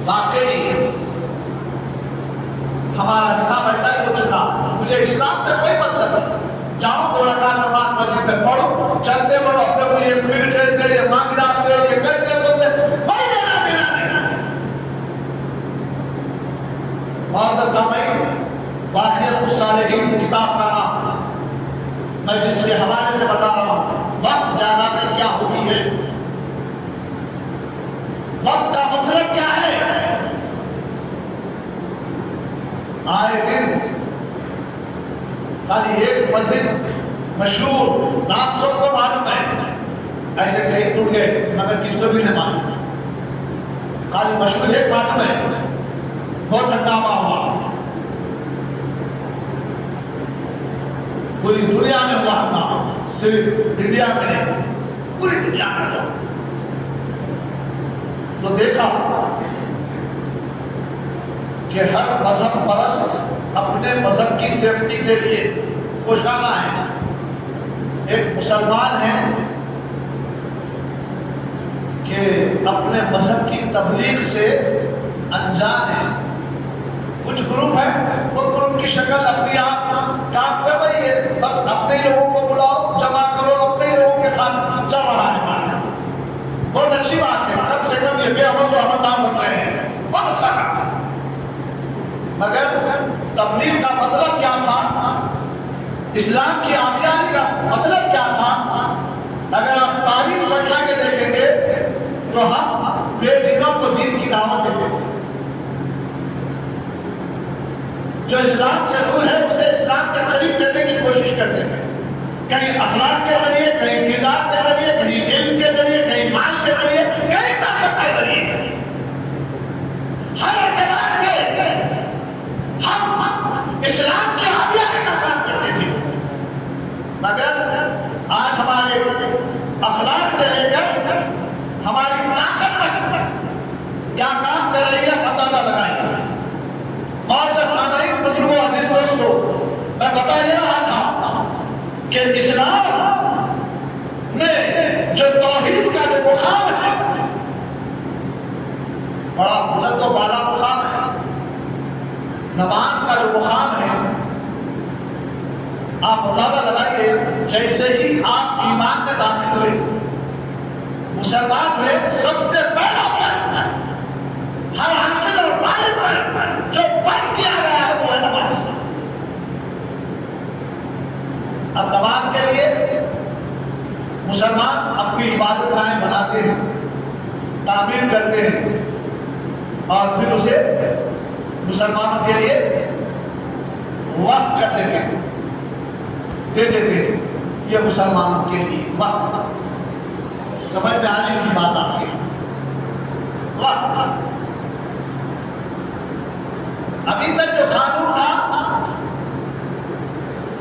واقعی ہمارا نصاب ایسا ہی کچھ تھا، مجھے اسلام سے کوئی مطلب نہیں، جاؤ 2 رکعت نماز مسجد میں پڑھو، چلتے بڑھو، اپنے کو یہ پھر جیسے یہ مانگ ڈالتے یہ کرتے بولتے کوئی لینا دینا نہیں۔ معزز سامعین، واقعۃ الصالحین کتاب کا نام میں جس کے حوالے سے بتا رہا ہوں، وقت جاناتے کیا ہوتی ہے، وقت کا مطلب کیا ہے۔ آئے دن خالی ایک مسجد مشہور نام سب کو معلوم ہے، ایسے کہیں ٹوٹ گئے مگر کس کو بھی نہیں معلوم، خالی مشہور ایک معلوم ہے، بہت ہنگامہ ہوا، پوری دنیا میں ہوا ہنگامہ، صرف انڈیا میں نہیں پوری دنیا میں ہوا۔ تو دیکھا کہ ہر مذہب پرست اپنے مذہب کی سیفٹی کے لیے کوشاں ہے۔ ایک مسلمان ہے کہ اپنے مذہب کی تبلیغ سے انجان ہے، کچھ گروپ ہے وہ گروپ کی شکل اپنی آپ کام کر رہی ہے، بس اپنے لوگوں کو بلاؤ جمع کرو، اپنے لوگوں کے ساتھ چل رہا ہے، بہت اچھی بات ہے، کم سے کم یہ بے عمل تو عملدار بچ رہے ہیں، بہت اچھا کام ہے۔ مگر تبلیغ کا مطلب کیا تھا، اسلام کی آبیاری کا مطلب کیا تھا؟ اگر آپ تاریخ بٹھا کے دیکھیں گے تو ہم بے دینوں کو دین کی دعوت دیتے ہیں، جو اسلام سے دور ہے اسے اسلام کے قریب کرنے کی کوشش کرتے ہیں، کہیں اخلاق کے ذریعے، کہیں کردار کے ذریعے، کہیں علم کے ذریعے، کہیں مال کے ذریعے، کہیں طاقت کے ذریعے، ہر اعتبار سے ہم اسلام کی آبیاری کا کام کرتے تھے۔ مگر آج ہمارے اخلاق سے لے کر ہماری طاقت تک کیا کام کر رہی ہے اندازہ لگائیں۔ معزز سامعین، بزرگوں، عزیز دوستوں، میں بتا یہ رہا تھا کہ اسلام میں جو توحید کا جو مقام ہے بڑا بلند و بالا مقام ہے، نماز کا جو مقام ہے، آپ اندازہ لگائیے جیسے ہی آپ ایمان میں داخل ہوئے، مسلمان ہوئے، سب سے پہلا ہر عاقل اور بالغ پر جو فرض کیا گیا ہے وہ ہے نماز۔ اب نماز کے لیے مسلمان اپنی عبادت گاہیں بناتے ہیں، تعمیر کرتے ہیں، اور پھر اسے مسلمانوں کے لیے وقف کر دیتے ہیں، دے دیتے ہیں، یہ مسلمانوں کے لیے وقف۔ سمجھ میں آنے کی بات آتی ہے، وقف۔ ابھی تک جو قانون تھا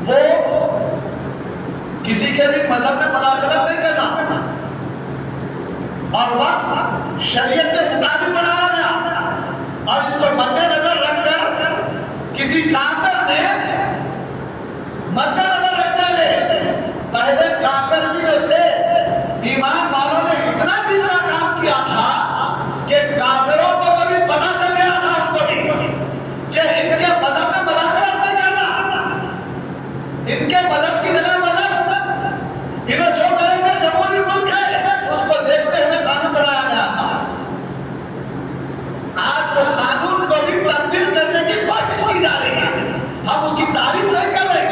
وہ کسی کے بھی مذہب میں مداخلت نہیں کرنا، اور وقت شریعت کے مطابق بنایا گیا، اور اس کو مد نظر رکھ کر کسی کافر نے مد نظر رکھنے میں پہلے کافر بھی جو تھے ایمان والوں نے اتنا دن کا کام کیا تھا کہ کافروں کو کبھی پتہ چل گیا تھا ان کو بھی کہ ان کے مذہب میں مداخلت نہیں کرنا، ان کے مذہب کی جگہ مذہب، انہیں جو کریں گے جمہوری ملک ہے اس کو دیکھتے ہوئے قانون بنایا گیا تھا۔ آج تو قانون کو بھی تبدیل کرنے کی کوشش کی جا رہی ہے، ہم اس کی تعریف نہیں کر رہے،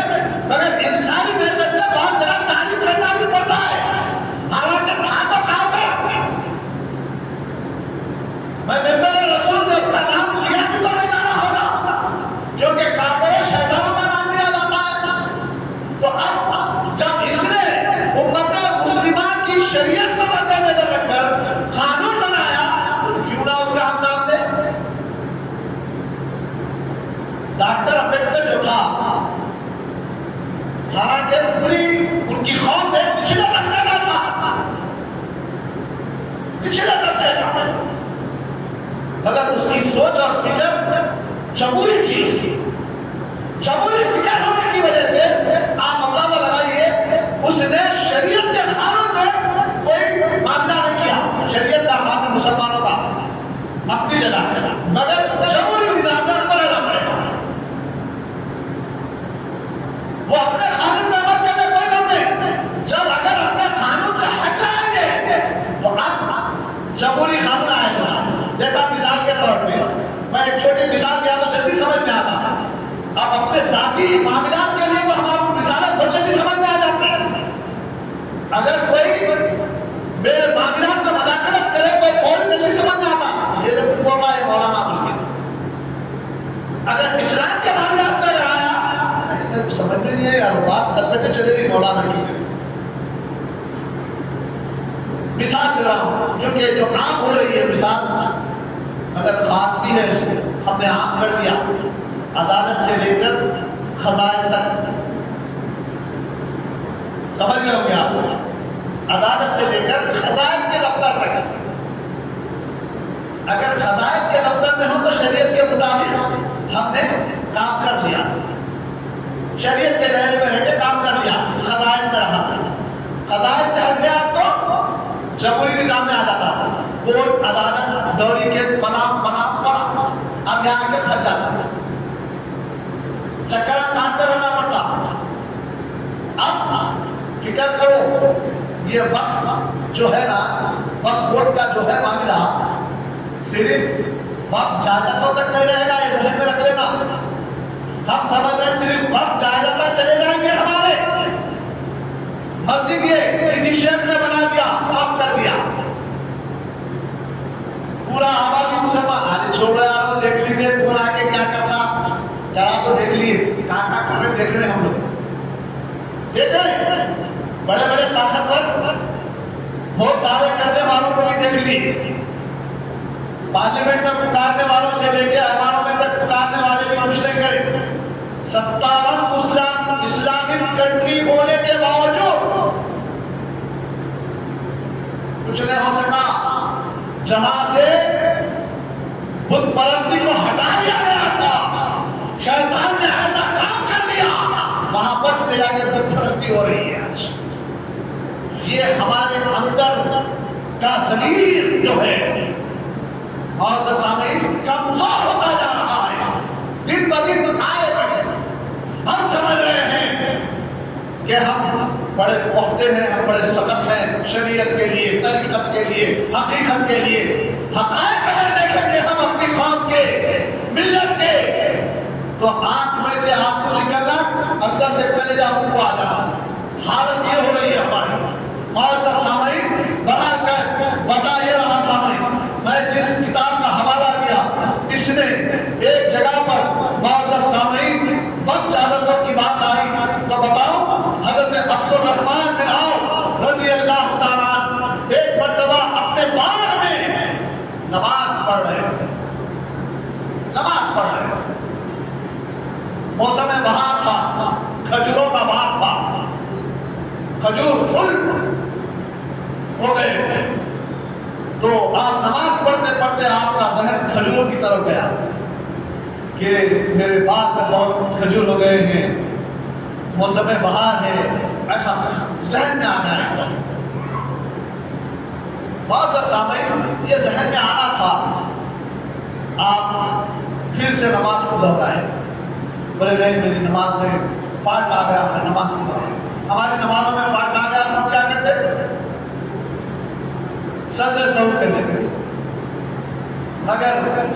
مگر انسانی میسج میں بہت جگہ تعریف کرنا بھی پڑتا ہے، حالانکہ تھا تو کافر۔ میں ممبر رسول سے اس کا نام لیا بھی تو نہیں جانا ہوگا، کیونکہ کافر شیطانوں کا نام لیا جاتا ہے۔ تو اب جب اس نے امت مسلمہ کی شریعت کو مد نظر رکھ کر قانون بنایا تو کیوں نہ اس کا ہم نام دیں۔ ڈاکٹر امبیڈکر جو تھا، حالانکہ پوری ان کی قوم میں پچھلے درجے کا تھا، پچھلے درجے کا، مگر اس کی سوچ اور فکر جمہوری تھی، اس کی جمہوری فکر ہونے کی وجہ سے آپ اندازہ لگائیے اس نے شریعت کے قانون میں کوئی معاملہ نہیں کیا، شریعت کا قانون مسلمانوں کا، اپنی جگہ ہے، مگر جمہوری نظام پر پڑا رہے گا، وہ اپنے قانون میں عمل کرنے کوئی دم نہیں۔ جب اگر اپنے قانون سے ہٹ جائیں گے تو اب جمہوری قانون آئے گا۔ جیسا مثال کے طور پہ میں ایک چھوٹی مثال دیا تو جلدی سمجھ میں آتا، اب اپنے ذاتی معاملات کے لیے تو ہماری مثالیں بہت جلدی سمجھ میں آ جاتی ہیں۔ اگر کوئی میرے معاملات میں مداخلت کرے تو فوراً جلدی سمجھ میں آتا، یہ جو بول رہا ہے مولانا بول کے۔ اگر اسلام کے معاملات میں آیا سمجھ میں نہیں ہے یار، بات سر پہ سے چلے گی مولانا کی۔ مثال دے رہا ہوں کیونکہ جو عام ہو رہی ہے مثال اگر خاص بھی ہے، اس کو ہم نے عام کر دیا، عدالت سے لے کر خزائن تک، سمجھ گئے ہوں گے آپ، عدالت سے لے کر خزائن کے دفتر تک۔ اگر خزائن کے دفتر میں ہوں تو شریعت کے مطابق ہم نے کام کر لیا، شریعت کے دائرے میں رہ کے کام کر لیا، خزائن میں رہا۔ خزائن سے ہٹ گیا تو جمہوری نظام میں آ جاتا، کورٹ عدالت دوری کے فلاں اب یہاں کے پھنس جاتا، چکر کاٹتے رہنا پڑتا۔ اب فکر کرو یہ وقت جو ہے نا، وقت ووٹ کا جو ہے معاملہ صرف وقت جائیدادوں تک نہیں رہے گا، یہ ذہن میں رکھ لینا۔ ہم سمجھ رہے ہیں صرف وقت جائیداد چلے جائیں گے، ہمارے مسجد یہ کسی شیخ نے بنا دیا، آپ کر دیا، پورا آبادی مسلمان آنے چھوڑو یار، دیکھ لیجیے کون آ کے کیا کرتا، ذرا تو دیکھ لیے کہاں کر رہے، دیکھ رہے ہم لوگ، دیکھ رہے بڑے بڑے طاقتور بہت دعوے کرنے والوں کو بھی دیکھ لیے، پارلیمنٹ میں پکارنے والوں سے لے کے ایوانوں میں تک پکارنے والے بھی کچھ نہیں کرے۔ 57 اسلامک کنٹری ہونے کے باوجود کچھ نہیں ہو سکا۔ جہاں سے بت پرستی کو ہٹا دیا گیا تھا، شیطان نے ایسا کام کر دیا، وہاں پر لے جا کے بت پرستی ہو رہی ہے۔ یہ ہمارے اندر کا ضمیر جو ہے اور سامعین کمزور ہوتا جا رہا ہے، دن بدن آئے رہے۔ ہم سمجھ رہے ہیں کہ ہم بڑے پختہ ہیں، ہم بڑے سخت ہیں شریعت کے لیے، طریقت کے لیے، حقیقت کے لیے۔ حقائق اگر دیکھیں گے ہم اپنی قوم کے، ملت کے، تو آنکھ میں سے آنسو نکلنا، اندر سے کلیجہ منہ کو آ جانا۔ حالت یہ ہو رہی ہے ہماری۔ معزز سامعین، بنا کر بتا یہ رہا سامعین، میں جس کتاب کا حوالہ دیا اس نے ایک جگہ پر معزز سامعین وقت عادتوں کی بات آئی تو بتاؤ، حضرت عبد الرحمن بن عوف رضی اللہ تعالیٰ ایک مرتبہ اپنے باغ میں نماز پڑھ رہے تھے، نماز پڑھ رہے تھے، موسم بہار تھا، کھجوروں کا باغ تھا، کھجور پھل ہو گئے، تو آپ نماز پڑھتے پڑھتے آپ کا ذہن کھجوروں کی طرف گیا کہ میرے باغ میں بہت کھجور ہو گئے ہیں، موسم بہار ہے، ایسا ذہن میں آنا ہے۔ بعض سامعین یہ ذہن میں آنا تھا، آپ پھر سے نماز کو دہرائے، بولے نہیں میری نماز میں فالٹ آ گیا، میں نماز کو دہرائے۔ ہماری نمازوں میں فالٹ آ گیا، ہم کیا کرتے؟ سجدے سہو کر لیتے، مگر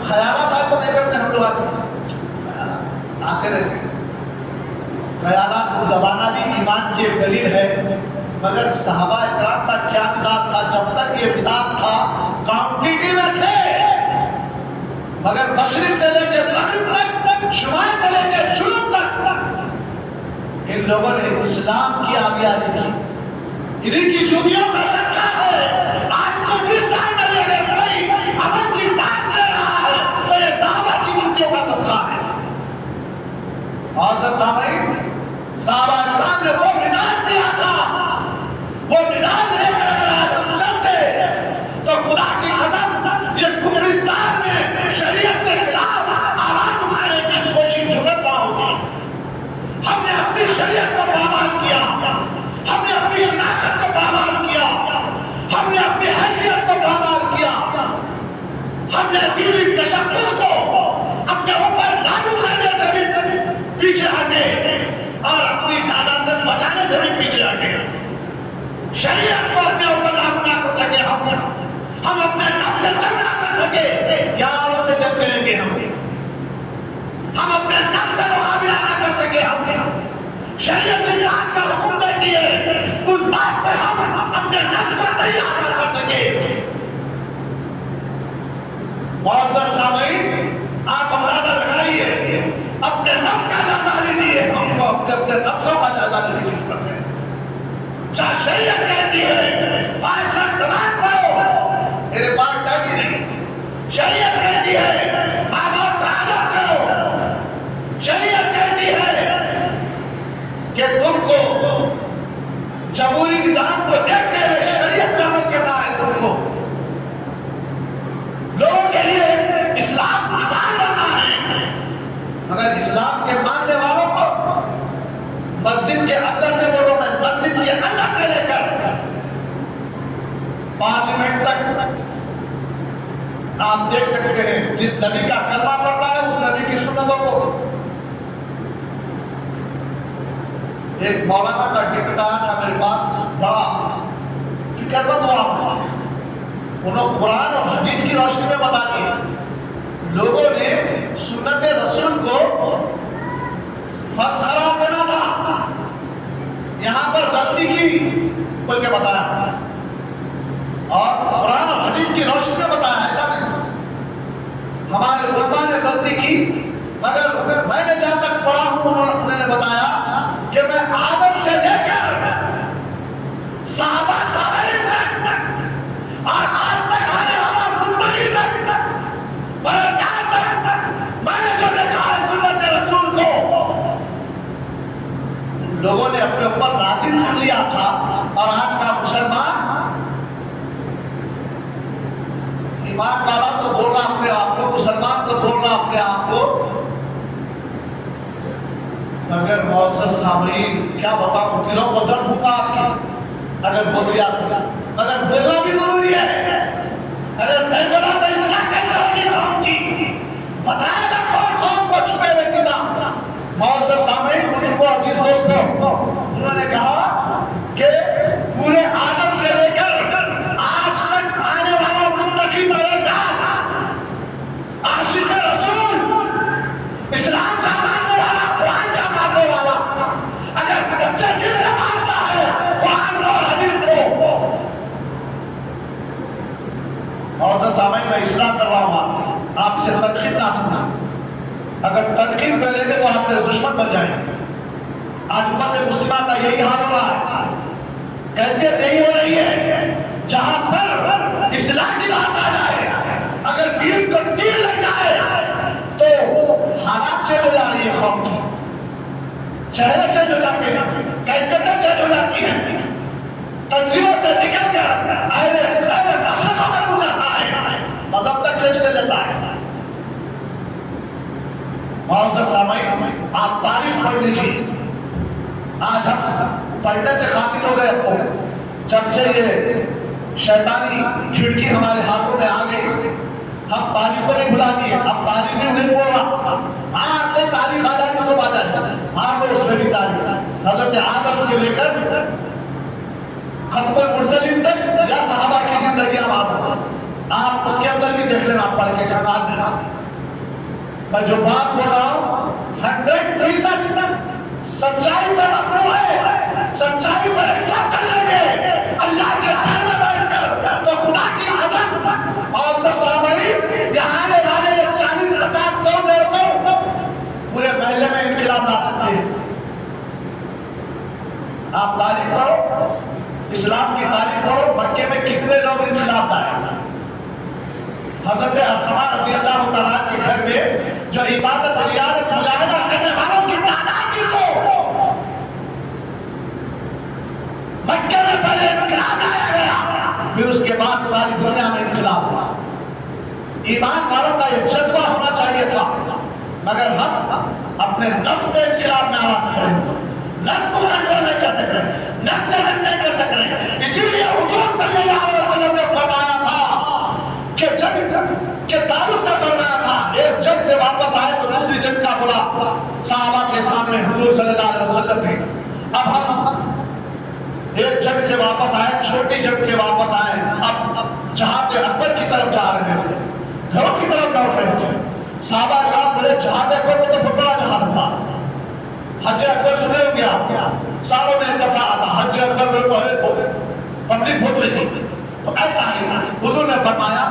خیالات آئے تو نہیں کرتے ہم لوگ، آتے رہتے ہیں۔ خیالات کو دبانا بھی ایمان کی ایک دلیل ہے، مگر صحابہ اکرام کا کیا مزاج تھا؟ جب تک یہ مزاج تھا کانٹیٹی میں تھے، مگر مشرق سے لے کے مغرب تک، شمال سے لے کے جنوب تک ان لوگوں نے اسلام کی آبیاری کی، انہیں کی جوبیوں کا صدقہ ہے۔ آج کفرستان میں لے لے کوئی امن کی سانس لے رہا ہے تو یہ صحابہ کی جوبیوں کا صدقہ ہے۔ اور سامعین، صحابہ اکرام نے وہ مزاج دیا تھا، وہ مزاج لے کر اگر آج ہم چلتے تو خدا کی قسم یہ کفرستان میں شریعت کے خلاف آواز اٹھانے کی کوشش جرأت نہ ہوگی۔ ہم نے اپنی شریعت کو پامال کیا، ہم نے اپنی شناخت کو پامال کیا، نہیں حاصل کر سکے۔ معزز سامعین، آپ اندازہ لگائیے، اپنے نفس کا جائزہ لیجیے، ہم کو اپنے نفسوں کا جائزہ لینے کی ضرورت ہے۔ جہاں شریعت کہتی ہے 5 وقت نماز پڑھو، میرے پاس ٹائم ہی نہیں۔ شریعت کہتی ہے ماں باپ کا ادب کرو، شریعت کہتی ہے کہ تم کو جمہوری نظام کو دیکھتے ہوئے شریعت کا عمل کرنا ہے، تم کو لوگوں کے لیے اسلام آسان بننا ہے۔ مگر اسلام کے ماننے والوں کو مسجد کے اندر سے بولو، میں مسجد کے اندر سے لے کر پارلیمنٹ تک آپ دیکھ سکتے ہیں، جس نبی کا کلمہ پڑھتا ہے اس نبی کی سنتوں کو۔ ایک مولانا کا ٹکٹ آیا تھا میرے پاس، بڑا فکر مند ہوا، انہوں قرآن اور حدیث کی روشنی میں بتا دیا لوگوں نے سنت رسول کو فرض قرار دینا تھا، یہاں پر غلطی کی بول کے بتایا، اور قرآن اور حدیث کی روشنی میں بتایا ایسا نہیں۔ ہمارے علماء نے غلطی کی، مگر میں نے جہاں تک پڑھا ہوں انہوں نے بتایا کہ میں آدم سے لے کر صحابہ تابعین تک اور آج تک آنے والا منتقی تک پرہیزگار تک میں نے جو دیکھا ہے سنت رسول کو لوگوں نے اپنے اوپر لازم کر لیا تھا، اور آج کا مسلمان ایمان والا تو بول رہا اپنے آپ کو، مسلمان تو بول رہا اپنے آپ کو، مگر معزز سامعین کیا بتاؤں، دلوں کو درد ہوگا آپ کی اگر بول دیا، مگر بولنا بھی ضروری ہے۔ اگر نہیں بولا تو اصلاح کیسے ہوگی قوم کی؟ بتائے گا کون قوم کو چھپے ہوئے چیزاں؟ معزز سامعین، ان کو عزیز دوستوں، انہوں نے کہا کہ پورے آدم سے لے کر آج تک آنے والا منتقی پرہیزگار عاشق رسول، اسلام کا ماننے والا، قرآن کا ماننے والا، اگر سچے دل سے مانتا ہے قرآن اور حدیث کو، معزز سامعین میں اصلاح کر رہا ہوں، آپ سے تنقید نہ سننا، اگر تنقید کر لیں گے تو آپ میرے دشمن بن جائیں گے۔ آج امت مسلمہ کا یہی حال ہو رہا ہے، کیفیت یہی ہو رہی ہے، جہاں پر اصلاح کی بات آ جائے، اگر دین کو تیر لگ جائے تو حالات چینج ہو جا رہی ہے، قوم کی چہرے چینج ہو جاتے ہیں، کیفیتیں چینج ہو جاتی ہیں، تنظیموں سے نکل کر اہل مسلکوں میں ہو جاتا ہے، مذہب تک کھینچنے لیتا ہے۔ معزز سامعین، آپ تاریخ پڑھ لیجیے، آج ہم پڑھنے سے قاصر ہو گئے ہو، جب سے یہ شیطانی کھڑکی ہمارے ہاتھوں میں آ گئی، ہم تاریخ کو نہیں بھلا دیے، اب تاریخ نہیں بول رہا، ہاں نہیں تاریخ آ جائے تو آ جائے، ہاں اس میں بھی تاریخ حضرت آدم سے لے کر ختم المرسلین تک یا صحابہ کی زندگی آپ اس کے اندر بھی دیکھ لینا پڑھ کے جنگات میں۔ میں جو بات بول رہا ہوں 100% سچائی پر مبنی ہے، سچائی پر حساب کر لیں گے اللہ کے گھر میں بیٹھ کر تو خدا کی عظمت اور سامعین یہاں آنے والے 40 50 100 150 پورے محلے میں انقلاب لا سکتے ہیں۔ آپ تاریخ پڑھو، اسلام کی تاریخ پڑھو، مکے میں کتنے لوگ انقلاب لائے۔ حضرت ارقم رضی اللہ تعالیٰ کے گھر میں جو عبادت ریاضت مجاہدہ کرنے والوں کی تعداد کی تو مکے میں پہلے انقلاب لایا گیا، پھر اس کے بعد ساری دنیا میں انقلاب ہوا۔ ایمان والوں کا یہ جذبہ ہونا چاہیے تھا، مگر ہم اپنے نفس میں انقلاب میں آ سکتے ہیں، نفس کو کنٹرول نہیں کر سک رہے، نفس سے رد نہیں کر سک رہے۔ اسی لیے حضور صلی اللہ علیہ وسلم نے فرمایا تھا کہ دارو سے فرمایا تھا ایک جنگ سے واپس آئے تو دوسری جنگ کا بلا صحابہ کے سامنے حضور صلی اللہ علیہ وسلم نے۔ اب ہم ایک جنگ سے واپس آئے، چھوٹی جنگ سے واپس آئے، اب جہاد اکبر کی طرف جا رہے ہیں، گھروں کی طرف لوٹ رہے ہیں۔ صحابہ کہا بولے جہاد اکبر میں تو بہت بڑا جہاد تھا، حج اکبر سنے ہو گیا، سالوں میں ایک دفعہ آتا حج اکبر میں تو پبلک بہت رہی تھی، تو ایسا ہی حضور نے فرمایا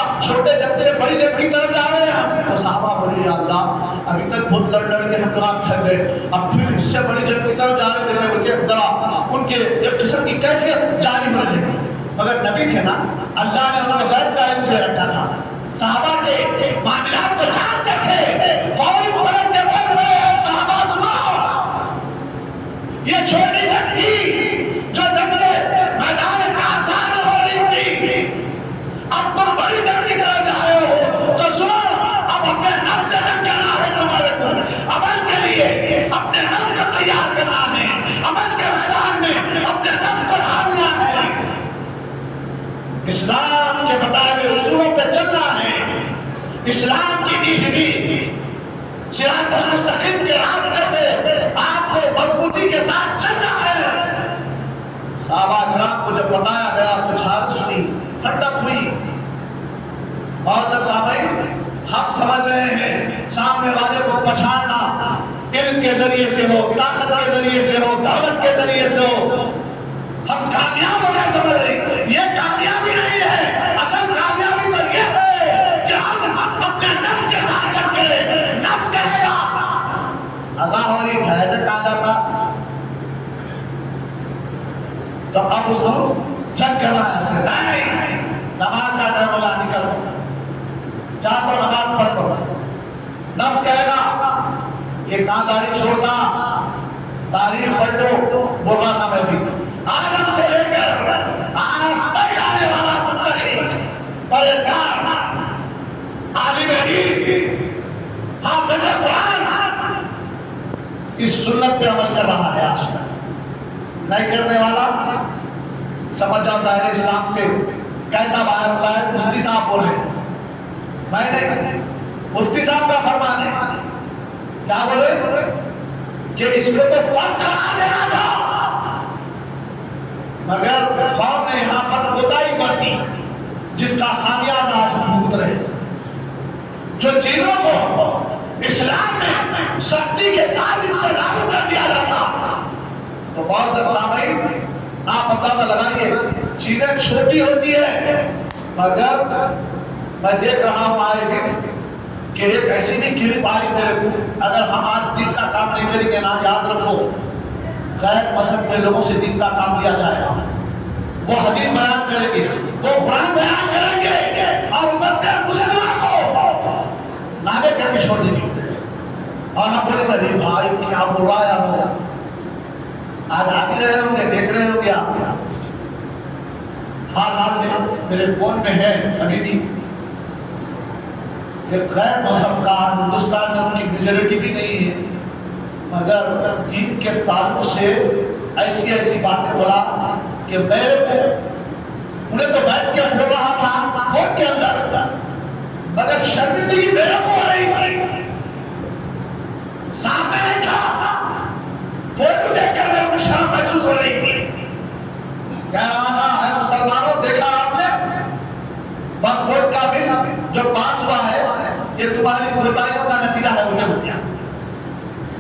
اب چھوٹے جب سے بڑی جب کی طرف جا رہے ہیں تو صحابہ بولے یا اللہ ابھی تک بہت لڑ کے ہم لوگ تھک گئے، اب پھر اس سے بڑی جب کی طرف جا رہے ہیں کہ ذرا ان کے ایک قسم کی کیفیت جاری ہو رہی ہے۔ مگر نبی تھے نا، اللہ نے ان کو غیب کا علم دے رکھا تھا، صحابہ کے معاملات کو جانتے تھے، فوری پلٹ کے بل رہے صحابہ سنو، یہ چھوٹی جنگ تھی جو جنگ میدان کا آسان ہو رہی تھی، اب تم بڑی جنگ کی طرف جا رہے ہو تو سنو، اب اپنے نفس سے جنگ کرنا ہے تمہارے کو، عمل کے لیے اپنے نفس کو تیار کرنا ہے، عمل کے میدان میں اپنے نفس کو ڈھالنا ہے، اسلام کے بتائے ہوئے اصولوں پہ چلنا ہے، اسلام کی دی ہوئی صراط المستقیم کے راستے پہ آپ کو مضبوطی کے ساتھ چلنا ہے۔ صحابہ کرام کو جب بتایا گیا کچھ حالت سنی، ٹھنڈک ہوئی، اور جب سامعین ہم سمجھ رہے ہیں سامنے والے کو پہچاننا علم کے ذریعے سے ہو، طاقت کے ذریعے سے ہو، دعوت کے ذریعے سے ہو، ہم کامیاب ہو گئے سمجھ رہے، یہ کامیابی نہیں ہے، اصل کامیابی تو یہ ہے کہ ہم اپنے نفس کے ساتھ چل کے نفس کہے گا اللہ ہماری بھیجے کہا جاتا تو اب اس کو چیک کرنا ہے اس سے نہیں، نماز کا ٹائم ہوگا نکل جا تو نماز پڑھ کر، نفس کہے گا کہ کہاں داڑھی چھوڑتا، تاریخ پڑھ لو، بولا تھا میں بھی آدم سے لے کر آج تک آنے والا متقی پرہیزگار عالم دین حافظ قرآن اس سنت پہ عمل کر رہا ہے، آج تک نہیں کرنے والا سمجھ جاؤ دائرہ اسلام سے کیسا باہر ہوتا ہے۔ مفتی صاحب بول رہے میں نہیں، مفتی صاحب کا فرمان ہے، کیا بولے کہ اس کو تو فرض قرار دینا تھا، مگر قوم نے یہاں پر کوتاہی برتی جس کا خامیازہ آج بھگت رہے، جو چیزوں کو اسلام میں سختی کے ساتھ انتظام کر دیا جاتا تو بہت سے سامعین آپ اندازہ لگائیے چیزیں چھوٹی ہوتی ہے، مگر میں دیکھ رہا ہوں آئے دن کہ ایک ایسی نہیں کلپ آئی میرے کو، اگر ہم آج دن کا کام نہیں کریں گے نا، یاد رکھو غیر مذہب کے لوگوں سے دین کا کام لیا جائے گا، وہ حدیث بیان کریں گے، وہ قرآن بیان کریں گے، اور امت مسلمان کو ناغے کر کے چھوڑ دیجیے، اور ہم بولے گا بھائی کیا بول رہا ہے آپ، آج آگے رہے ہوں گے، دیکھ رہے ہوں گے آپ، حال میں میرے فون میں ہے ابھی بھی کہ غیر مذہب کا ہندوستان میں ان کی میجورٹی بھی نہیں ہے، مگر دین کے تعلق سے ایسی ایسی باتیں بولا کہ میرے کو انہیں تو بیٹھ کے بول رہا تھا فون کے اندر، مگر شرمندگی میرے کو ہو رہی تھی، سامنے نہیں تھا، فون کو دیکھ کر میرے کو شرم محسوس ہو رہی تھی، کہہ رہا تھا اے مسلمانوں دیکھا آپ نے وقت کا بل جو پاس ہوا ہے یہ تمہاری کوتاہیوں کا نتیجہ ہے، انہیں ہو گیا،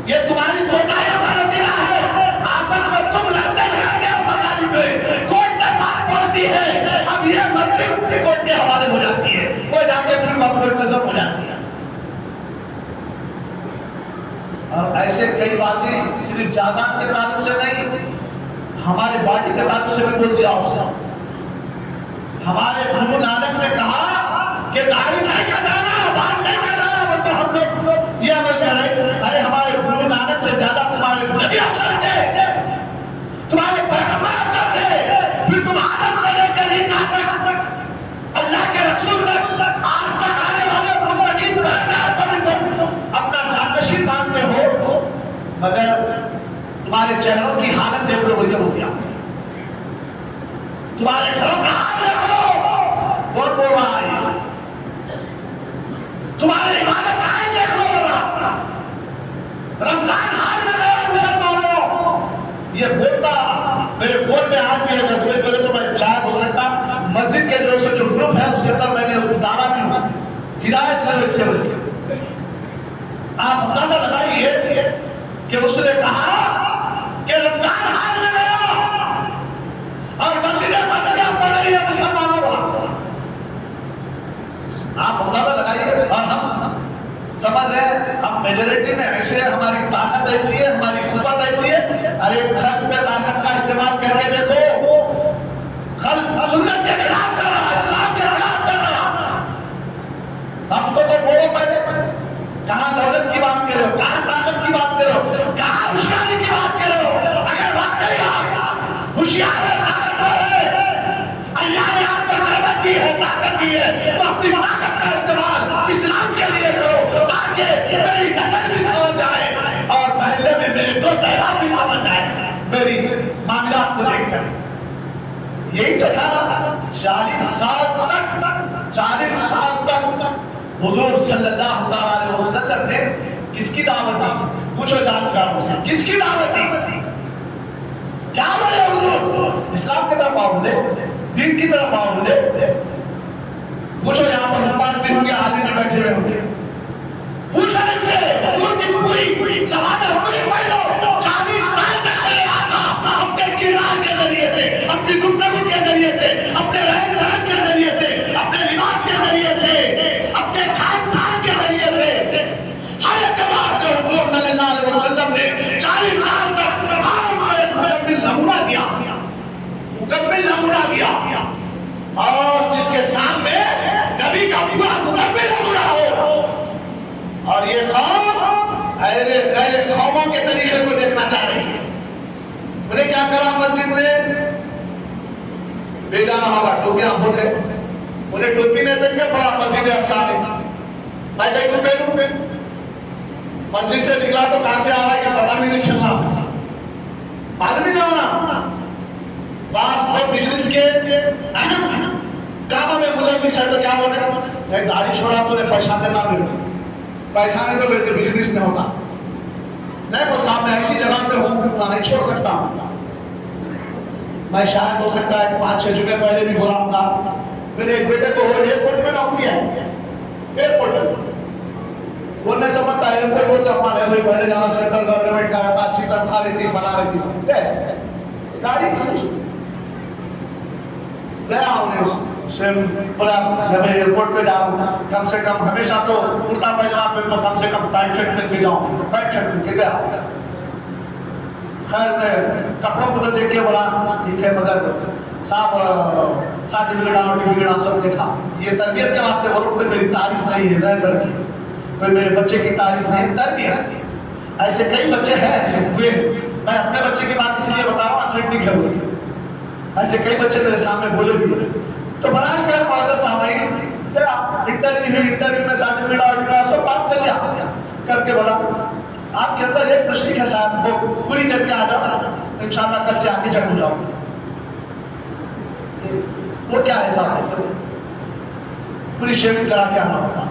یہ تمہاری کوتاہیوں کا نتیجہ ہے، آپس میں تم لڑتے رہتے ہو مداری پہ، کوئی بات پڑتی ہے، اب یہ مسجد کوئی کے حوالے ہو جاتی ہے، کوئی جا کے پھر مقبول نظم ہو جاتی ہے، اور ایسے کئی باتیں صرف جائیداد کے تعلق سے نہیں، ہمارے باڈی کے تعلق سے بھی بول دیا اس نے، ہمارے گرو نانک نے کہا کہ داڑھی نہیں کٹانا، بال نہیں کٹانا، وہ تو ہم لوگ یہ عمل کر رہے ہیں، ارے ہمارے گرو نانک سے زیادہ تمہارے نبی افضل تھے، تمہارے پیغمبر افضل تھے، پھر تم آدم سے لے کر عیسیٰ تک اللہ کے رسول تک آج تک آنے والے متقین پر بھی تم اپنا جانشین مانتے ہو، مگر تمہارے چہروں کی حالت دیکھ لو وہی ہو گیا، تمہارے گھروں کا حال دیکھ لو کون بول رہا ہے، تمہارے عبادت آئے دیکھ لو ذرا، رمضان حال میں گئے مسلمانوں، یہ بولتا میرے فون میں آج بھی اگر کوئی بولے تو میں شاید ہو سکتا مسجد کے جو گروپ ہے اس کے اندر میں نے اس کو دعویٰ کی ہدایت میں اس سے بول کے آپ اندازہ لگائیے کہ اس نے کہا کہ رمضان حال میں گیا اور مسجد مدینہ پڑھ رہی ہے مسلمان میجورٹی میں ایسے ہماری طاقت ایسی ہے، ہماری قوت ایسی ہے، ارے خلق پہ طاقت کا استعمال کر کے دیکھو، خلق سنت کے خلاف کر رہا، اسلام کے خلاف کر رہا، ہم کو بولو پہلے کہاں دولت کی بات کرو، کہاں طاقت کی بات کرو، کہاں ہوشیاری کی بات کرو؟ اگر واقعی آپ ہوشیار ہے، طاقتور ہے، اللہ نے آپ کو ثروت دی ہے، طاقت دی ہے، تو اپنی طاقت کا استعمال اسلام کے لیے کرو، تاکہ میری نسل بھی سمجھ جائے اور پہلے میں میرے دوست احباب بھی سمجھ جائے میری معاملات کو دیکھ کر۔ یہی تو تھا 40 سال تک حضور صلی اللہ علیہ وسلم نے کس کی دعوت دی؟ پوچھو جانکاروں سے، کس کی دعوت دی؟ کیا بولے حضور؟ اسلام کی طرف آؤ دے، دین کی طرف آؤ دے۔ پوچھو یہاں پر حفاظ بن کے عالم میں بیٹھے ہوئے ہوں گے، پوچھو ان سے حضور کی پوری سماجھ پوری پہلو 40 سال تک میرے آقا اپنے کردار کے ذریعے سے، اپنی گفتگو کے ذریعے سے، اپنے رہن سہن کے ذریعے سے، اپنے لباس کے ذریعے سے، اپنے کھان پان کے ذریعے سے، ہر اعتبار سے حضور صلی اللہ علیہ وسلم نے 40 سال تک مکمل نمونہ دیا، مکمل نمونہ دیا، اور جس کے سامنے نبی کا پورا مکمل نمونہ ہو، اور یہ قوم غیر قوموں کے طریقے کو دیکھنا چاہ رہی ہے۔ انہیں کیا کرا مسجد میں؟ بے جانا ہوا ٹوپیاں بہت ہے، انہیں ٹوپی نہیں دیں گے، بڑا مسجد اقصیٰ میں میں کہیں کو پہنوں، مسجد سے نکلا تو کہاں سے آ رہا ہے کہ پتہ بھی نہیں چلنا، معلوم ہی نہیں ہونا۔ بعض لوگ بزنس کے اہم کاموں میں ملوث ہے تو کیا بولے؟ ایک داڑھی چھوڑا تو نے پیسہ دینا میرے پہچانے تو ویسے بزنس میں ہوتا نہیں، وہ صاحب میں ایسی جگہ پہ ہوں نہیں چھوڑ سکتا ہوں، میں شاید ہو سکتا ہے 5-6 جمعے پہلے بھی بولا ہوں گا، میرے ایک بیٹے کو ایئرپورٹ میں نوکری ہے، ایئرپورٹ میں وہ نہیں سمجھتا ایئرپورٹ کو تو ہمارے بھائی پہلے جانا سینٹرل گورنمنٹ کا رہتا، اچھی تنخواہ رہتی، بنا رہتی، گاڑی خالی گیا ہوں سے بولا جب میں ایئرپورٹ پہ جاؤں کم سے کم ہمیشہ تو کرتا پائجامہ پہ تو کم سے کم ٹائٹ شرٹ پہن کے جاؤں، ٹائٹ شرٹ پہن کے گیا۔ خیر میں کپڑوں کو تو دیکھ کے بولا ٹھیک ہے، مگر صاحب سرٹیفکیٹ آؤٹیفکیٹ سب دیکھا، یہ تربیت کے واسطے بولو، کوئی میری تعریف نہیں ہے، ظاہر کر کی کوئی میرے بچے کی تعریف نہیں ہے، تربیت۔ ایسے کئی بچے ہیں ایسے ہوئے، میں اپنے بچے کی بات اس لیے بتا رہا ہوں، ایتھلیٹ نہیں ہوئی، ایسے کئی بچے میرے سامنے بولے بھی، تو بنا کر معزز سامعین انٹرویو میں سرٹیفکیٹ اور سب پاس کر لیا، کر کے بولا آپ کے اندر ایک تشریح ہے صاحب، وہ پوری کر کے آ جاؤ، انشاءاللہ کل سے آگے چل جاؤ۔ وہ کیا ہے صاحب؟ پوری شیونگ کرا کے آنا ہوگا،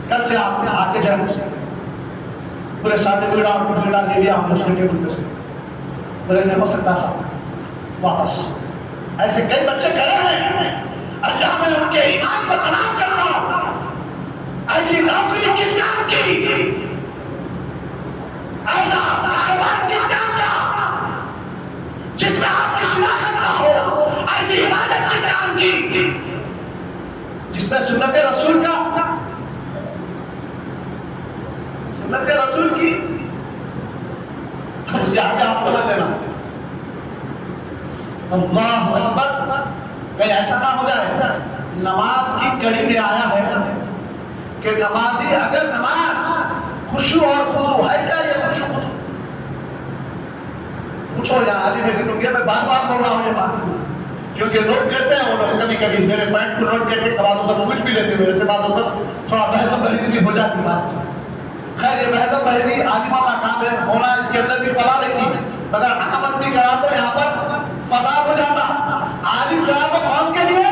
کل سے آپ آگے چل پورے سرٹیفکیٹ اور لے لیا ہم اس کے ٹیبل پہ سے، بولے نہیں ہو سکتا صاحب واپس۔ ایسے کئی بچے کرے ہیں، اللہ میں ان کے ایمان کو سلام کرتا ہوں، ایسی نوکری کس کام کی، ایسا کاروبار کس کام کا جس میں آپ کی شناخت نہ ہو، ایسی عبادت کس کام کی جس میں سنت رسول کی بس یہاں پہ آپ کو نہ دینا۔ اللہ اکبر، کہیں ایسا نہ ہو جائے نماز کی کڑی میں آیا ہے کہ نمازی اگر نماز خشوع اور خضوع ہے کیا؟ یہ خشوع خضوع پوچھو یہاں علی نے دن میں بار بار بول رہا ہوں یہ بات، کیونکہ لوگ کہتے ہیں وہ لوگ کبھی کبھی میرے پوائنٹ کو نوٹ کر کے بعض اوقات پوچھ بھی لیتے، میرے سے بعض اوقات تھوڑا بحث و بحث بھی ہو جاتی بات۔ خیر یہ بحث و بحث عالموں کا کام ہے، ہونا اس کے اندر بھی فلاح رکھی ہے، مگر عقل بھی کرا تو یہاں پر فساد ہو جاتا۔ عالم کرا تو قوم کے لیے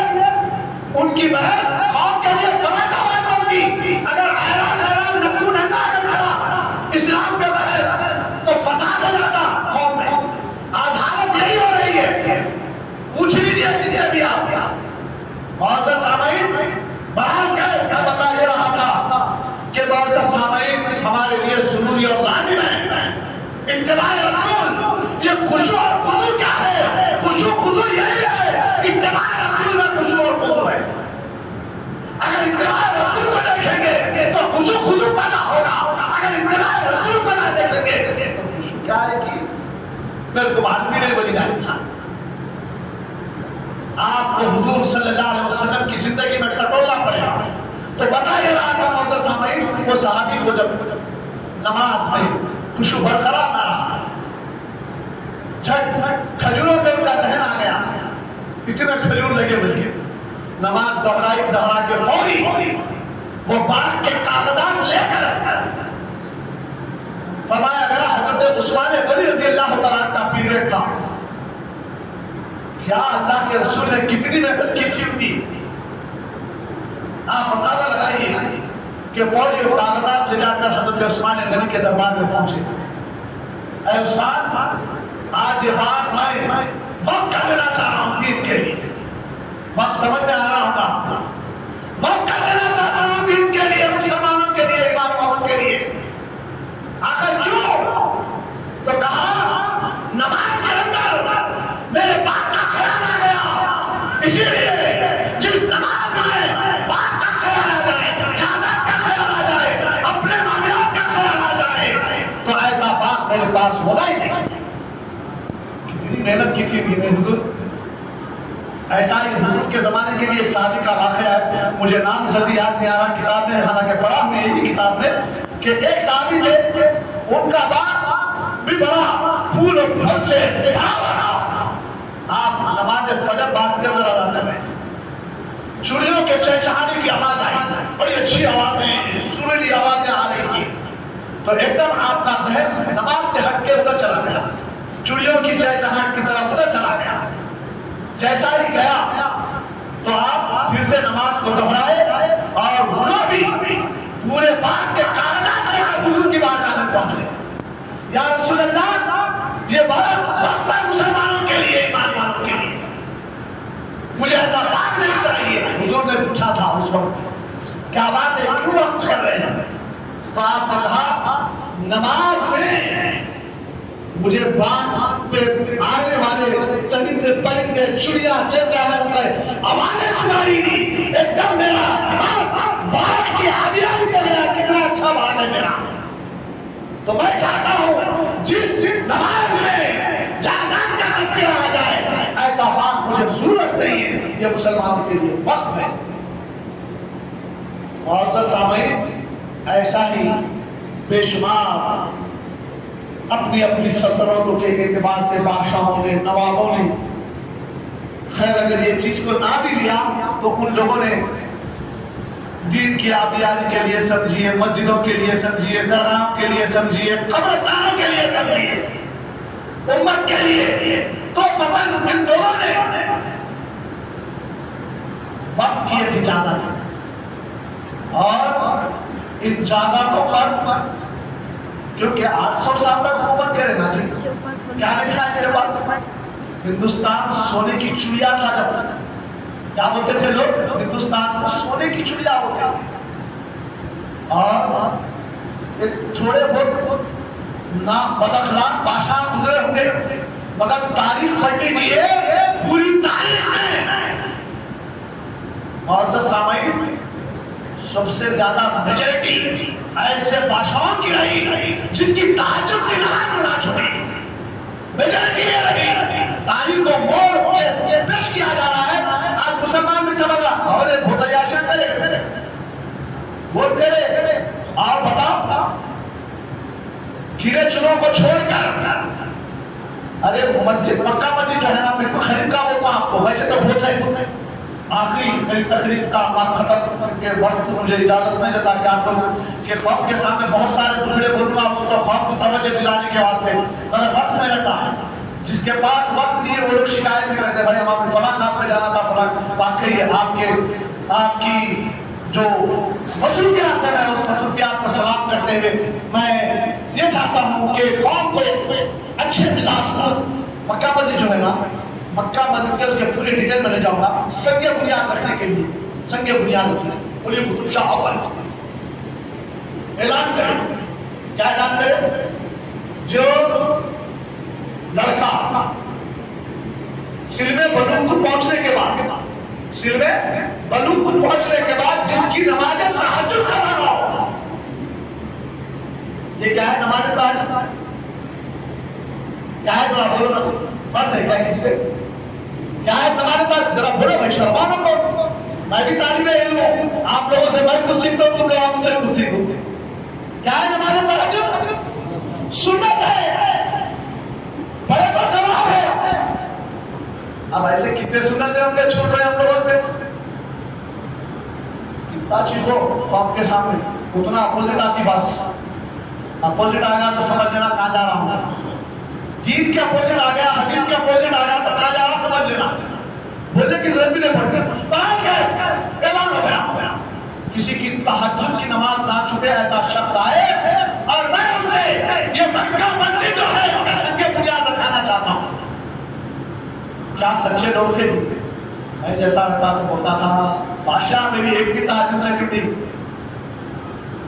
ان کی بحث قوم کے لیے سمجھ آواز ہوگی، اگر حیران نکو نکا اگر کرا اسلام کے بحث تو فساد ہو جاتا قوم میں۔ آج حالت یہی ہو رہی ہے، پوچھ لیجیے کسی بھی آپ معزز سامعین، بہرحال کیا بتا یہ رہا تھا کہ معزز سامعین ہمارے لیے ضروری اور لازم ہے اتباع رسول۔ یہ خشوع اور خضوع کیا ہے؟ خشوع خضوع یہی ہے، اتباع رسول میں خشوع اور خضوع ہے۔ اگر اتباع رسول کو دیکھیں گے تو خشوع خضوع پیدا ہوگا، اگر اتباع رسول بنا دیکھیں گے. کیا ہے کہ میرے کو بات بھی نہیں بولی گا انسان. آپ کو حضور صلی اللہ علیہ وسلم کی زندگی میں ٹٹولنا پڑے گا. تو بتائیے رہا تھا محترم سامعین، وہ صحابی کو جب نماز میں خوشو برقرار نہ رہا، جھٹ کھجوروں پہ ان کا ذہن آ گیا، اتنے کھجور لگے بول کے نماز دہرا کے فوری وہ باغ کے کاغذات لے کر فرمایا گیا حضرت عثمان غنی رضی اللہ تعالیٰ کا پیریڈ تھا. کیا اللہ کے رسول نے کتنی محنت کی تھی. آپ اندازہ لگائیے کہ فوری کاغذات لے جا کر حضرت عثمان غنی کے دربار میں پہنچے. اے عثمان، آج یہ بات میں وقت کر دینا چاہ رہا ہوں دین کے لیے. وقت سمجھ میں آ رہا ہوگا. وقت کر دینا چاہتا ہوں دین کے لیے، مسلمانوں کے لیے، ایمان والوں کے لیے. آخر کیوں؟ تو کہا نماز کے اندر میرے باپ کا خیال آ گیا، اسی لیے جس نماز میں باپ کا خیال آ جائے، جائیداد کا خیال آ جائے، اپنے معاملات کا خیال آ جائے، تو ایسا باپ میرے پاس ہونا ہی نہیں. کتنی محنت کی تھی میرے حضور. ایسا ہی حضور کے زمانے کے لیے صحابی کا واقعہ ہے، مجھے نام جلدی یاد نہیں آ رہا کتاب میں، حالانکہ پڑھا ہوں یہی کتاب میں کہ ایک صحابی تھے، ان کا باغ بھی بڑا پھول اور پھل سے بھرا ہوا تھا. آپ نماز فجر بعد کے اندر ادا کر رہے تھے، چڑیوں کے چہچہانے کی آواز آئی، بڑی اچھی آوازیں، سریلی آوازیں آ رہی تھی. تو ایک دم آپ کا ذہن نماز سے ہٹ کے ادھر چلا گیا، چڑیوں کی چہچہاہٹ کی طرف ادھر چلا گیا. جیسا ہی گیا تو آپ پھر سے نماز کو دہرائے اور وہ بھی پورے باغ کے کاغذات لے کر حضور کی بارگاہ میں پہنچے. یا رسول اللہ، یہ بڑا وقت ہے مسلمانوں کے لیے، ایمان والوں کے لیے، مجھے ایسا باغ نہیں چاہیے. حضور نے پوچھا تھا اس وقت کیا بات ہے، کیوں وقت کر رہے ہیں؟ تو آپ نے کہا نماز میں مجھے باغ پہ آنے والے چرندے پرندے چڑیا چہچہاہٹ آوازیں سنائی دی. ایک دم میرا باغ کی آبیاری پہ گیا، کتنا اچھا باغ ہے میرا. تو میں چاہتا ہوں جس نماز میں جائیداد کا تذکرہ آ جائے، ایسا باغ مجھے ضرورت نہیں ہے. یہ مسلمانوں کے لیے وقت ہے. معزز سامعین، ایسا ہی بے شمار اپنی اپنی سلطنتوں کے اعتبار سے بادشاہوں نے، نوابوں نے، خیر اگر یہ چیز کو نہ بھی لیا تو ان لوگوں نے دین کی آبیاری کے لیے سمجھیے، مسجدوں کے لیے سمجھیے، درگاہوں کے لیے سمجھیے، قبرستانوں کے لیے سمجھیے، امت کے لیے. تو فوراً ان لوگوں نے وقت کیے تھے اجازت، اور ان اجازتوں پر کیونکہ 800 سال تک حکومت کرے نا جی. کیا لکھا ہے میرے پاس؟ ہندوستان سونے کی چڑیا تھا. جب کیا بولتے تھے لوگ؟ ہندوستان کو سونے کی چڑیا ہوتے تھے. اور ایک تھوڑے بہت بداخلاق بادشاہ گزرے ہوں گے، مگر تاریخ پڑھ لیجیے، پوری تاریخ میں معزز سامعین سب سے زیادہ میجورٹی ایسے بادشاہوں کی رہی جس کی تہجد کی نماز نہ چھوڑی. میجورٹی یہ رہی. تاریخ کو موڑ کے پیش کیا جا رہا ہے. آج مسلمان بھی سمجھ رہا اور ایک بہت عیاشت کرے ووٹ کرے. اور بتاؤ گرے چنوں کو چھوڑ کر، ارے مسجد مکہ مسجد جو ہے نا بالکل خرید کا ہوتا آپ کو، ویسے تو بہت ہے. آخری میری تقریر کا ختم کر کے وقت مجھے اجازت نہیں دیتا کہ آپ کو کہ قوم کے سامنے بہت سارے دوسرے بولوں گا تو قوم کو توجہ دلانے کے واسطے، مگر وقت نہیں رہتا. جس کے پاس وقت دیے وہ لوگ شکایت بھی کرتے بھائی ہم آپ کو فلاں کام پہ جانا تھا فلاں. واقعی آپ کی جو مصروفیات ہے، میں اس مصروفیات کو سلام کرتے ہوئے میں یہ چاہتا ہوں کہ قوم کو اچھے مزاج کو مکہ مسجد جو ہے نا، مکہ مسجد کے اس کے پورے ڈیٹیل میں لے جاؤں گا سنگ بنیاد رکھنے کے لیے. سنگ بنیاد رکھنے قلی قطب شاہ اول اعلان کرے. کیا اعلان کرے؟ جو لڑکا سلم بلوغ کو پہنچنے کے بعد، سلم بلوغ کو پہنچنے کے بعد جس کی نماز تہجد کا رہا ہو، نماز تہجد کیا ہے؟ ذرا بولو نا، فرض ہے کیا کسی پہ؟ کیا ہے نماز تہجد؟ ذرا بولو بھائی، شرمانا کو، میں بھی طالب علم ہوں، آپ لوگوں سے میں کچھ سیکھتا ہوں، تم لوگ ہم سے کچھ سیکھو. کیا ہے نماز تہجد؟ سنت ہے، بڑے تو ثواب ہے. اب ایسے کتنے سنتیں ہم نے چھوڑ رہے ہیں ہم لوگوں سے؟ کتنا چیز ہو تو آپ کے سامنے اتنا اپوزٹ آتی بات. اپوزٹ آ گیا تو سمجھ لینا کہاں جا رہا ہوں. دین کے اپوزٹ آ گیا، حدیث کے اپوزٹ آ گیا تو کہاں جا رہا سمجھ لینا. بولنے کی ضرورت بھی نہیں پڑتی. اعلان ہو گیا کسی کی تہجد کی نماز نہ چھوٹے ایسا شخص آئے اور میں اسے یہ مکہ مسجد جو ہے اس کا سنگ بنیاد دکھانا چاہتا ہوں. کیا سچے لوگ تھے؟ میں جیسا رہتا تو بولتا تھا بادشاہ میری ایک بھی تہجد نہیں چھوٹی.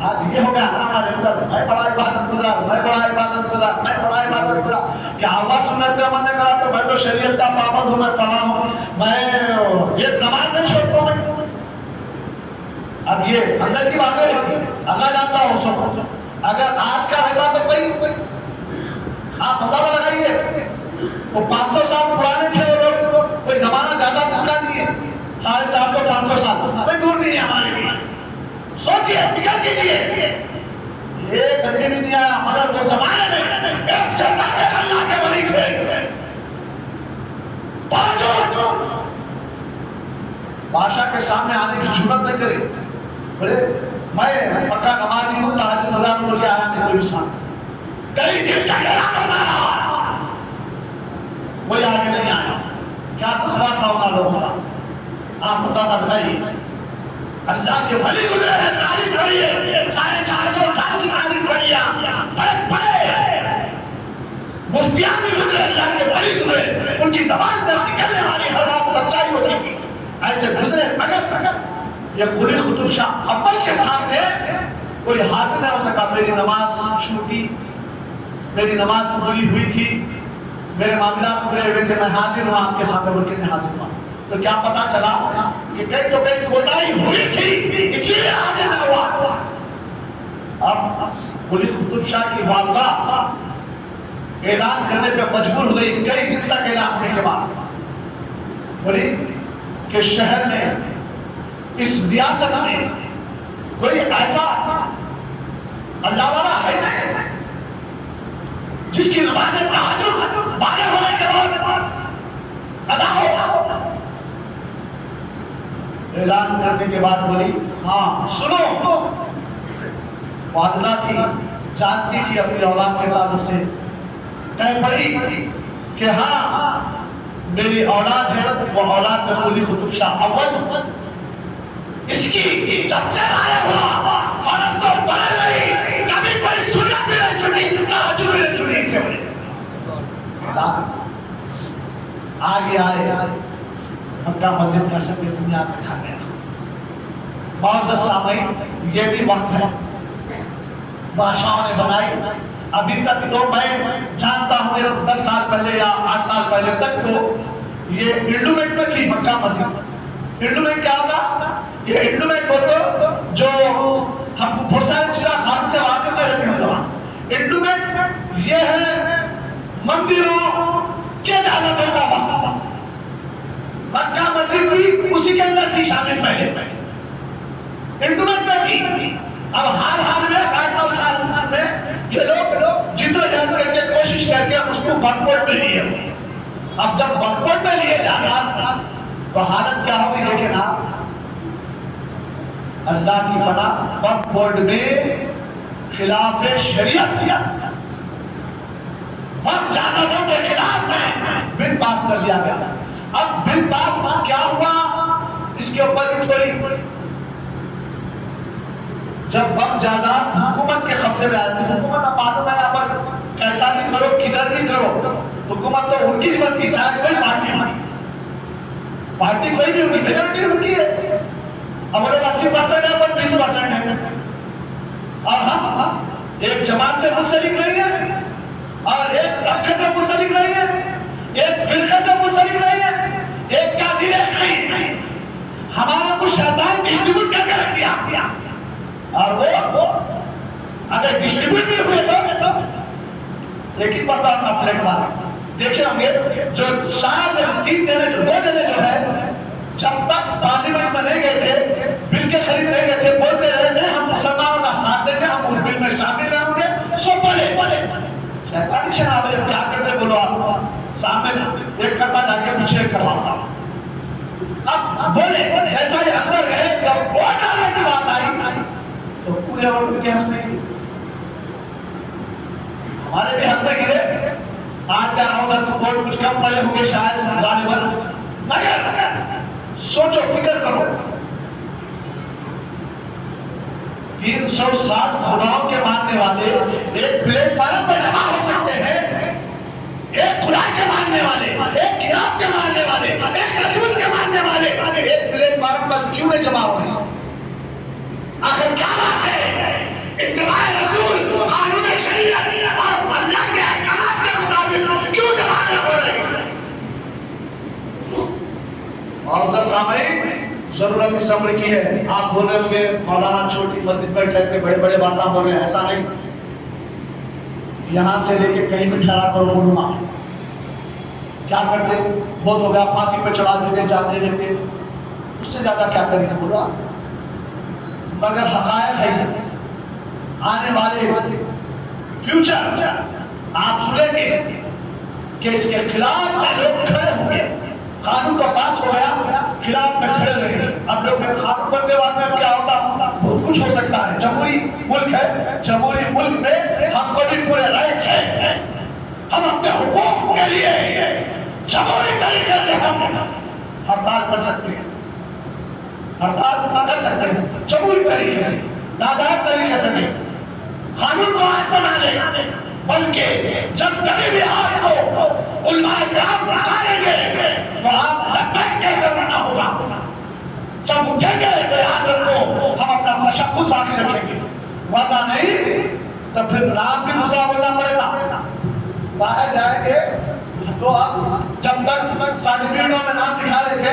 آج یہ ہو گیا ہمارے اندر، میں بڑا عبادت گزار، میں بڑا عبادت گزار، میں بڑا عبادت گزار. کیا اللہ سنت پہ عمل نہیں کرا تو میں تو شریعت کا پابند ہوں، میں فلاں ہوں، میں یہ نماز نہیں چھوڑتا ہوں. اب یہ اندر کی باتیں ہوتی ہیں، اللہ جانتا ہو سب. اگر آج کا رہتا تو کوئی آپ اندازہ لگائیے وہ 500 سال پرانے تھے وہ لوگ، کوئی زمانہ زیادہ دور کا نہیں ہے، 450-500 سال کوئی دور نہیں ہے ہمارے لیے. سوچئے، فکر کیجئے، یہ کبھی بھی نہیں آیا مگر وہ زمانے میں ایک سے پہلے اللہ کے ولی تھے. بادشاہ کے سامنے آنے کی جرات نہیں کرے. بولے میں پکا نمازی ہوں، تہجد گزار ہوں، بول کے آیا نہیں کوئی ساتھ. کئی دن تک اعلان ہوتا رہا، کوئی آگے نہیں آیا. کیا تخلا تھا انہاں لوگوں کا؟ آپ پتا تھا نہیں اللہ کے ولی گزرے ہیں، تعریف پڑھیے، 450 سال کی تعریف پڑھیے. بڑے مفتیان بھی گزرے، اللہ کے ولی گزرے، ان کی زبان سے نکلنے والی ہر بات سچائی ہوتی تھی. ایسے گزرے مگر یہ قلی قطب شاہ اول کے سامنے کوئی ہاتھ نہ ہو سکا. میری نماز چھوٹی، میری نماز پوری ہوئی تھی، میرے معاملات پورے ہوئے تھے، میں حاضر ہوں آپ کے سامنے، بول کے میں حاضر ہوں. تو کیا پتا چلا کہ کئی تو کئی کوتاہی ہوئی تھی، اسی لیے حاضر نہ ہوا. اب قلی قطب شاہ کی والدہ اعلان کرنے پہ مجبور ہو گئی. کئی دن تک اعلان ہونے کے بعد بولی کہ شہر میں، اس ریاست میں کوئی ایسا اللہ والا ہے نہیں جس کی نماز تہجد بالغ ہونے کے بعد ادا ہو. اعلان کرنے کے بعد بولی ہاں سنو. والدہ تھی، جانتی تھی اپنی اولاد کے تعلق سے، کہہ پڑی کہ ہاں میری اولاد ہے، وہ اولاد میں قلی قطب شاہ اول. اس کی جب سے آیا ہوا فرض تو فرض نہیں، کبھی کوئی سنت بھی نہیں چھوٹی، تہجد بھی نہیں چھوٹی. سے بولے آگے آئے مکہ مسجد کا سب دنیا میں کھا گیا. معزز سامعین، یہ بھی وقت ہے بادشاہوں نے بنائی. ابھی تک تو میں جانتا ہوں 10 سال پہلے یا 8 سال پہلے تک تو یہ انڈومنٹ میں تھی مکہ مسجد. انڈومنٹ کیا ہوتا؟ یہ انڈومنٹ وہ تو جو ہم بہت سارے چیزیں خارج سے واقع کر رہے ہیں ہم لوگ. انڈومنٹ یہ ہے مندروں کے عبادتوں کا وقت. مکہ مسجد بھی اسی کے اندر تھی شامل پہلے انڈومنٹ میں تھی. اب ہر حال میں 8-9 سال میں یہ لوگ جدوجہد کر کے کوشش کر کے اس کو وقف میں لیے. اب جب وقف میں لیے جانا تو حالت کیا ہوگی دیکھیں نا. اللہ کی پناہ وقف بورڈ میں خلاف شریعت کیا، وقف جائیدادوں کے خلاف میں بل پاس کر دیا گیا. اب بل پاس کیا ہوا اس کے اوپر بھی تھوڑی، جب وقف جائیداد حکومت کے قبضے میں آتی ہے، حکومت اب معلوم ہے یہاں پر کیسا بھی کرو کدھر بھی کرو، حکومت تو ان کی بنتی چاہے کوئی پارٹی ہو، پارٹی کوئی بھی ہوگی، میجورٹی ان کی ہے. اب وہ 80% ہے پر 20% ہے. اور ہم ایک جماعت سے منسلک نہیں ہے، اور ایک طبقے سے منسلک نہیں ہے، ایک فرقے سے منسلک نہیں ہے، ایک قابلیت نہیں. ہمارا کچھ شیطان ڈسٹریبیوٹ کر کے رکھ دیا. اور وہ اگر ڈسٹریبیوٹ بھی ہوئے تو ایک ہی مرتبہ اپنا پلیٹ مارا. دیکھیں ہوں گے جو 2 جنے جو ہے جب تک پارلیمنٹ میں نہیں گئے تھے, بل کے قریب نہیں گئے تھے, بولتے رہے تھے ہم مسلمانوں کا ساتھ دیں گے, ہم اس بل میں شامل رہیں گے. سو پڑھے شیطانی شراب ہے, کیا کرتے بولو آپ سامنے ایک کرتا جا کے پیچھے کرواتا. اب بولے جیسا یہ اندر گئے جب ووٹ ڈالنے کی بات آئی تو پورے ووٹ کے حق میں گرے, ہمارے بھی حق میں گرے. 8 یا 9 ووٹ کچھ کم پڑے ہوں گے شاید غالباً, مگر سوچو فکر کرو 360 خداؤں کے ماننے والے ایک پلیٹ فارم پر جمع ہو سکتے ہیں. ایک خدا کے ماننے والے, ایک کتاب کے ماننے والے, ایک رسول کے ماننے والے ایک پلیٹ فارم پر کیوں نہیں جمع ہو رہے؟ آخر کیا بات ہے؟ اتباع رسول, قانون شریعت اور اللہ کے احکامات کے مطابق کیوں جمع نہیں ہو رہے؟ اور سامعین ضرورت صبر کی ہے. آپ بول رہے ہوں گے مولانا چھوٹی مسجد میں ٹھہر کے بڑے بڑے باتیں بول رہے ہیں, ایسا نہیں. یہاں سے لے کے کہیں بھی ٹھہرا کرو علماء کیا کرتے, بہت ہو گیا پھانسی پہ چڑھا دیتے, جان دے دیتے, اس سے زیادہ کیا کریں گے بولو. مگر حقائق ہے آنے والے فیوچر آپ سنیں گے کہ اس کے خلاف لوگ کھڑے ہوں گے. قانون کا پاس ہو گیا, خلاف میں کھڑے رہیں گے. اب لوگ قانون بننے بعد میں کیا ہوتا, بہت کچھ ہو سکتا ہے. جمہوری ملک ہے, جمہوری ملک میں ہم کو بھی پورے رائٹس ہیں. ہم اپنے حقوق کے لیے جمہوری طریقے سے ہم ہڑتال کر سکتے ہیں, ہڑتال کر سکتے ہیں جمہوری طریقے سے, ناجائز طریقے سے نہیں. قانون کو آج بنا لے, بلکہ جب کبھی بھی آپ کو علماء کرام پکاریں گے تو آپ لبیک کہہ کر اٹھنا ہوگا. جب اٹھیں گے تو یاد رکھو ہم اپنا تشخص باقی رکھیں گے, ورنہ نہیں تو پھر نام بھی دوسرا بولنا پڑے گا. باہر جائیں گے تو آپ جب تک سرٹیفکیٹوں میں نام دکھا رہے تھے,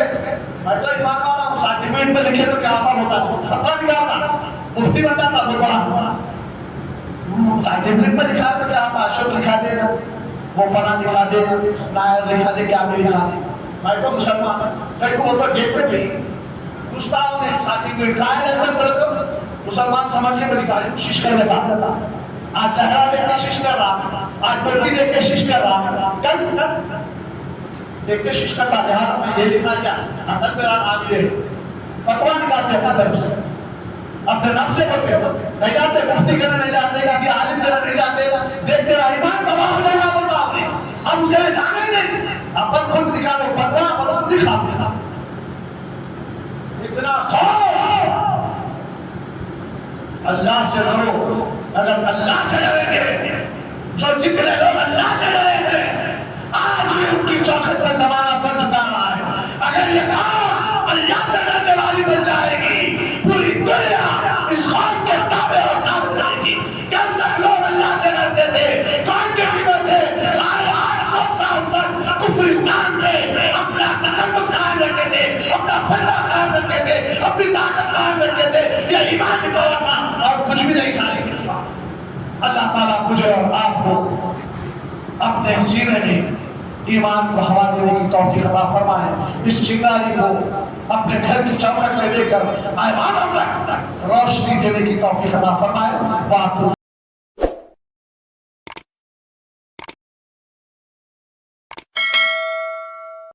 ایسا ایمان والا سرٹیفکیٹ میں لکھے تو کیا عمل ہوتا ہے, خطرہ نکالتا, مفتی بتاتا تو بڑا سرٹیفکیٹ میں لکھا تو کیا آپ اشوک لکھا دے, وہ فلاں لکھا دے, نائر لکھا دے, کیا بھی لکھا دے. میں تو مسلمان ہوں, وہ تو دیکھتے بھی گستاخوں نے سرٹیفکیٹ کہا ہے ایسا کرے تو مسلمان سمجھنے میں لکھا ہے شش کر دیتا. آج چہرہ دیکھ کے شش کر رہا, آج بلٹی دیکھ کے شش کر رہا, کل دیکھ کے شش کرتا ہے. ہاں میں یہ لکھنا کیا اصل میرا نام یہ فتوا نکالتے ہیں طرف سے, اپنے نفس سے ہوتے نہیں جاتے, مفتی کرنے نہیں جاتے, کسی عالم کرنے نہیں جاتے. دیکھتے رہا ایمان تباہ ہو جائے گا بولتا آپ نے, ہم اس کے لیے جانے نہیں. اپن خود دکھا دو فتوا, اپن دکھا دینا. اتنا خوف اللہ سے ڈرو. اگر اللہ سے ڈریں گے, جو جتنے لوگ اللہ سے ڈریں گے آج بھی ان کی چوکھٹ پر زمانہ سر جھکا رہا ہے. اگر یہ قوم اللہ سے ڈرنے والی بن جائے گی, پوری دنیا اس قوم کے تابع اور نافذ ہو جائے گی. کل تک لوگ اللہ سے ڈرتے تھے, کون کے پیچھے تھے, 850 سال تک کفرستان میں اپنا تسلط قائم رکھتے تھے, اپنا پلہ قائم رکھتے تھے, اپنی طاقت قائم رکھتے تھے. یہ ایمان کی قوت تھا اور کچھ بھی نہیں کھانے کے سوا. اللہ تعالیٰ مجھے اور آپ کو اپنے سینے میں ایمان کو ہوا دینے کی توفیق عطا فرمائے. اس چنگاری کو اپنے گھر کی چوکھٹ سے لے کر ایوانوں تک روشنی دینے کی توفیق عطا فرمائے.